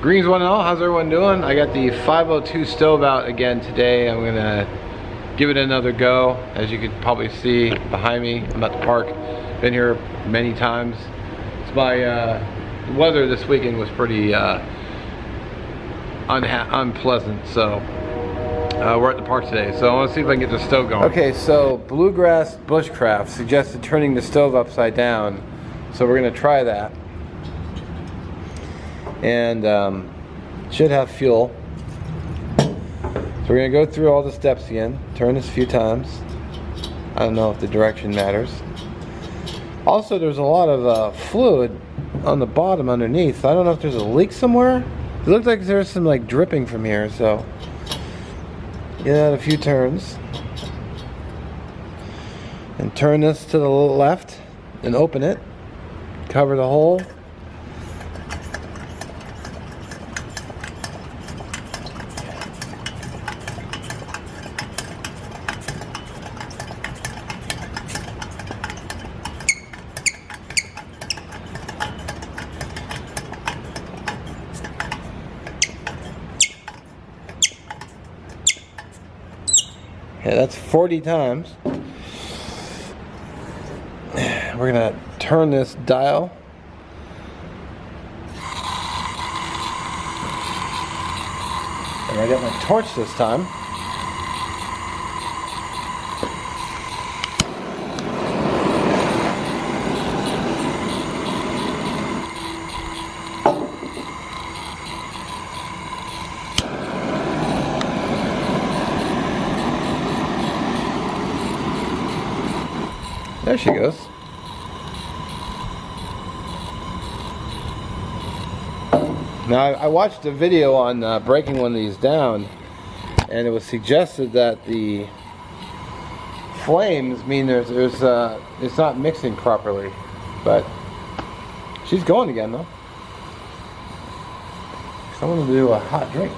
Greens 1-0, how's everyone doing? I got the 502 stove out again today. I'm gonna give it another go. As you could probably see behind me, I'm at the park. Been here many times. It's the weather this weekend was pretty unpleasant, so we're at the park today. So I want to see if I can get the stove going. Okay, so Bluegrass Bushcraft suggested turning the stove upside down, so we're gonna try that. And should have fuel. So we're gonna go through all the steps again, turn this a few times. I don't know if the direction matters. Also, there's a lot of fluid on the bottom underneath. I don't know if there's a leak somewhere. It looks like there's some like dripping from here, so get out a few turns. And turn this to the left and open it. Cover the hole. Yeah, that's 40 times. We're gonna turn this dial. And I got my torch this time. There she goes. Now I watched a video on breaking one of these down, and it was suggested that the flames mean it's not mixing properly, but she's going again though. So I'm gonna do a hot drink.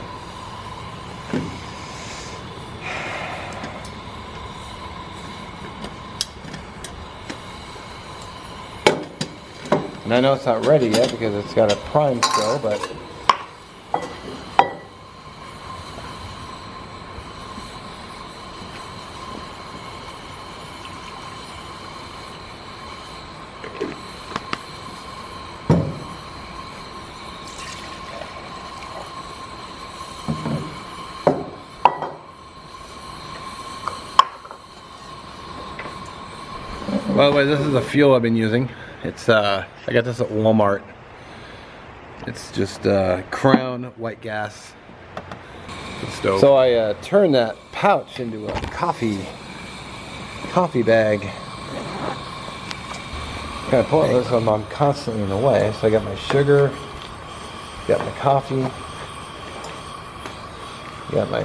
And I know it's not ready yet because it's got a prime still, but by the way, this is the fuel I've been using. It's I got this at Walmart. It's just Crown white gas stove. So I turned that pouch into a coffee bag. Kind of pull this one. I'm constantly in the way. So I got my sugar, got my coffee, got my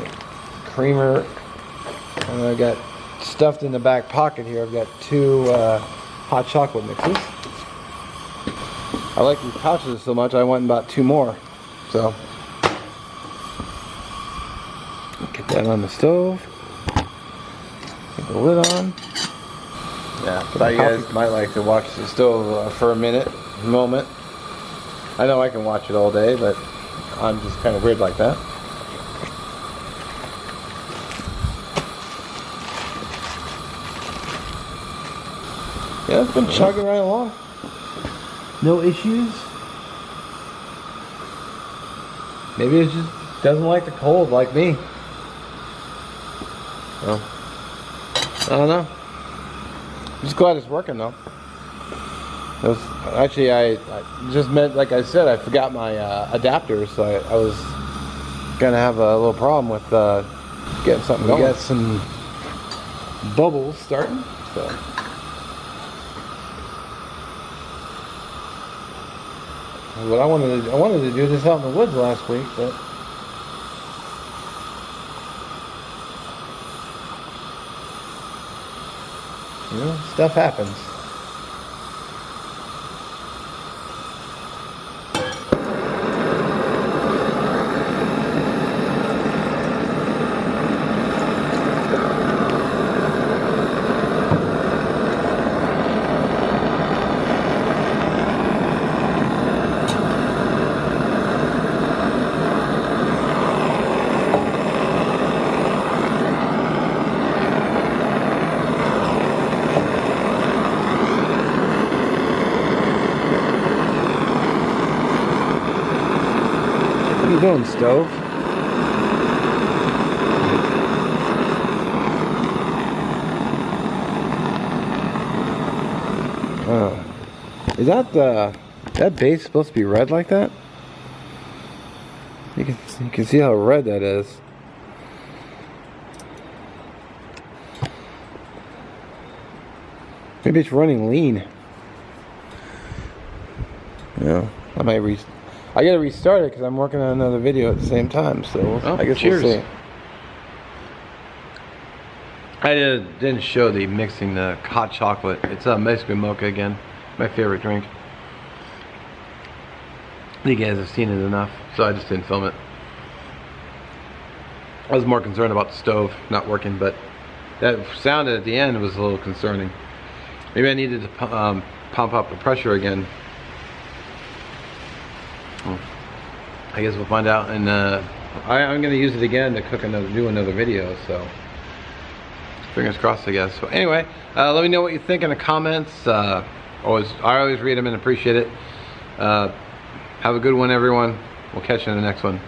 creamer, and I got stuffed in the back pocket here. I've got 2 hot chocolate mixes. I like these pouches so much I went and bought 2 more. So get that on the stove. Get the lid on. Yeah, but you guys might like to watch the stove for a moment. I know I can watch it all day, but I'm just kind of weird like that. Yeah, it's been chugging right along. No issues. Maybe it just doesn't like the cold like me. Well, I don't know. I'm just glad it's working though. Actually, I just meant, like I said, I forgot my adapters, so I was gonna have a little problem with getting something going. We got some bubbles starting, so. What I wanted to do this out in the woods last week, but you know, stuff happens. you doing, stove? Is that base supposed to be red like that? You can see how red that is. Maybe it's running lean. Yeah, I gotta restart it because I'm working on another video at the same time. So I guess we'll see. I didn't show the mixing the hot chocolate. It's basically mocha again, my favorite drink. I think you guys have seen it enough, so I just didn't film it. I was more concerned about the stove not working, but that sound at the end was a little concerning. Maybe I needed to pump up the pressure again. I guess we'll find out, and I'm going to use it again to do another video, so fingers crossed, I guess. So anyway, let me know what you think in the comments. I always read them and appreciate it. Have a good one, everyone. We'll catch you in the next one.